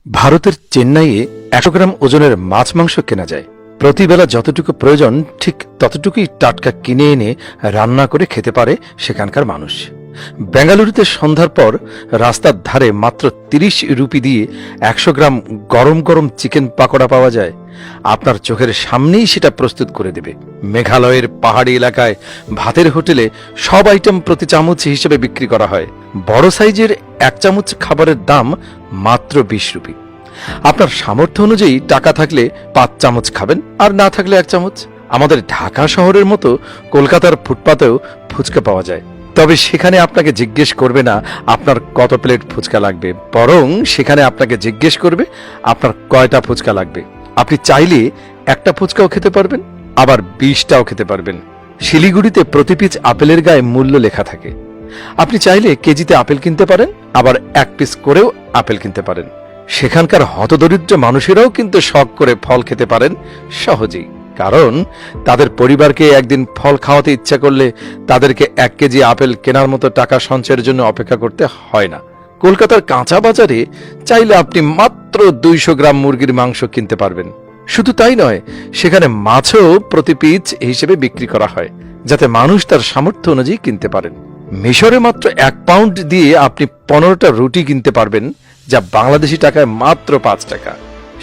ভারতের চেন্নাইয়ে ১০০ গ্রাম ওজনের মাছ মাংস কেনা যায়। প্রতিবেলা যতটুকু প্রয়োজন ঠিক ততটুকুই টাটকা কিনে এনে রান্না করে খেতে পারে সেখানকার মানুষ। বেঙ্গালুরুতে সন্ধ্যার পর রাস্তার ধারে মাত্র ৩০ রুপি দিয়ে ১০০ গ্রাম গরম গরম চিকেন পাকোড়া পাওয়া যায়। আপনার চোখের সামনেই সেটা প্রস্তুত করে দেবে। মেঘালয়ের পাহাড়ি এলাকায় ভাতের হোটেলে সব আইটেম প্রতি চামচ হিসেবে বিক্রি করা হয়। বড় সাইজের ১ চামচ খাবারের দাম মাত্র ২০ রুপি। আপনার সামর্থ্য অনুযায়ী টাকা থাকলে ৫ চামচ খাবেন, আর না থাকলে ১ চামচ। আমাদের ঢাকা শহরের মতো কলকাতার ফুটপাতেও ফুচকা পাওয়া যায়, তবে সেখানে আপনাকে জিজ্ঞেস করবে না আপনার কত প্লেট ফুচকা লাগবে, বরং সেখানে আপনাকে জিজ্ঞেস করবে আপনার কয়টা ফুচকা লাগবে। আপনি চাইলে একটা ফুচকাও খেতে পারবেন, আবার ২০টাও খেতে পারবেন। শিলিগুড়িতে প্রতি পিস আপেলের গায়ে মূল্য লেখা থাকে। আপনি চাইলে কেজিতে আপেল কিনতে পারেন, আবার ১ পিস করেও আপেল কিনতে পারেন। সেখানকার হতদরিদ্র মানুষেরাও কিন্তু শখ করে ফল খেতে পারেন সহজেই, কারণ তাদের পরিবারকে একদিন ফল খাওয়াতে ইচ্ছা করলে তাদেরকে ১ কেজি আপেল কেনার মতো টাকা সঞ্চয়ের জন্য অপেক্ষা করতে হয় না। কলকাতার কাঁচা বাজারে চাইলে আপনি মাত্র ২০০ গ্রাম মুরগির মাংস কিনতে পারবেন। শুধু তাই নয়, সেখানে মাছও প্রতি পিস হিসেবে বিক্রি করা হয়, যাতে মানুষ তার সামর্থ্য অনুযায়ী কিনতে পারেন। মিশরে মাত্র ১ পাউন্ড দিয়ে আপনি ১৫টা রুটি কিনতে পারবেন, যা বাংলাদেশি টাকায় মাত্র ৫ টাকা।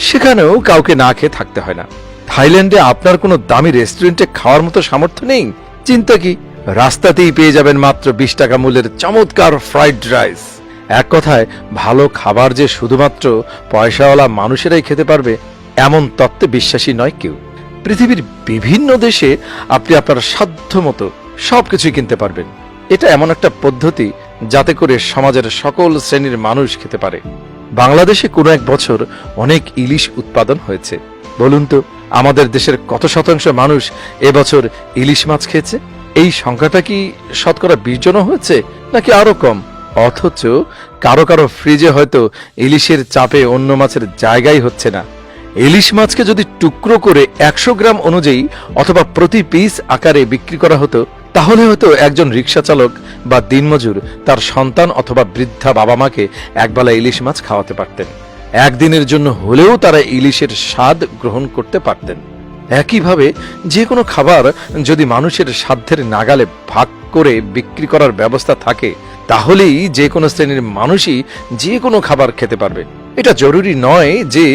সেখানেও কাউকে না খেয়ে থাকতে হয় না। থাইল্যান্ডে আপনার কোনো দামি রেস্টুরেন্টে খাওয়ার মতো সামর্থ্য নেই? চিন্তা কি, রাস্তাতেই পেয়ে যাবেন মাত্র ২০ টাকা মূল্যের চমৎকার ফ্রাইড রাইস। এক কথায়, ভালো খাবার যে শুধুমাত্র পয়সাওয়ালা মানুষেরাই খেতে পারবে এমন তত্ত্বে বিশ্বাসী নয় কেউ। পৃথিবীর বিভিন্ন দেশে আপনি আপনার সাধ্য মতো সবকিছুই কিনতে পারবেন। এটা এমন একটা পদ্ধতি যাতে করে সমাজের সকল শ্রেণীর মানুষ খেতে পারে। বাংলাদেশে কোনো এক বছর অনেক ইলিশ উৎপাদন হয়েছে। বলুন তো, আমাদের দেশের কত শতাংশ মানুষ এবছর ইলিশ মাছ খেয়েছে? এই সংখ্যাটা কি শতকরা ২০ জনও হয়েছে, নাকি আরো কম? অথচ কারো কারো ফ্রিজে হয়তো ইলিশের চাপে অন্য মাছের জায়গাই হচ্ছে না। ইলিশ মাছকে যদি টুকরো করে ১০০ গ্রাম অনুযায়ী অথবা প্রতি পিস আকারে বিক্রি করা হতো, তাহলে হয়তো একজন রিক্সা চালক বা দিনমজুর তার সন্তান অথবা বৃদ্ধা বাবা মাকে একবেলা ইলিশ মাছ খাওয়াতে পারতেন। একদিনের জন্য হলেও তারা ইলিশের স্বাদ গ্রহণ করতে পারতেন। একইভাবে যে কোনো খাবার যদি মানুষের সাধ্যের নাগালে ভাগ করে বিক্রি করার ব্যবস্থা থাকে, তাহলেই যে কোনো শ্রেণীর মানুষই যে কোনো খাবার খেতে পারবে। এটা জরুরি নয় যে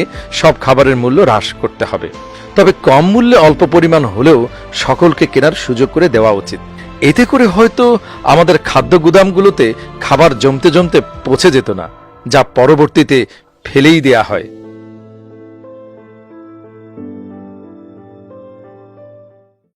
সব খাবারের মূল্য হ্রাস করতে হবে, তবে কম মূল্যে অল্প পরিমাণ হলেও সকলকে কেনার সুযোগ করে দেওয়া উচিত। এতে করে হয়তো আমাদের খাদ্য গুদামগুলোতে খাবার জমতে জমতে পচে যেত না, যা পরবর্তীতে ফেলেই দেয়া হয়।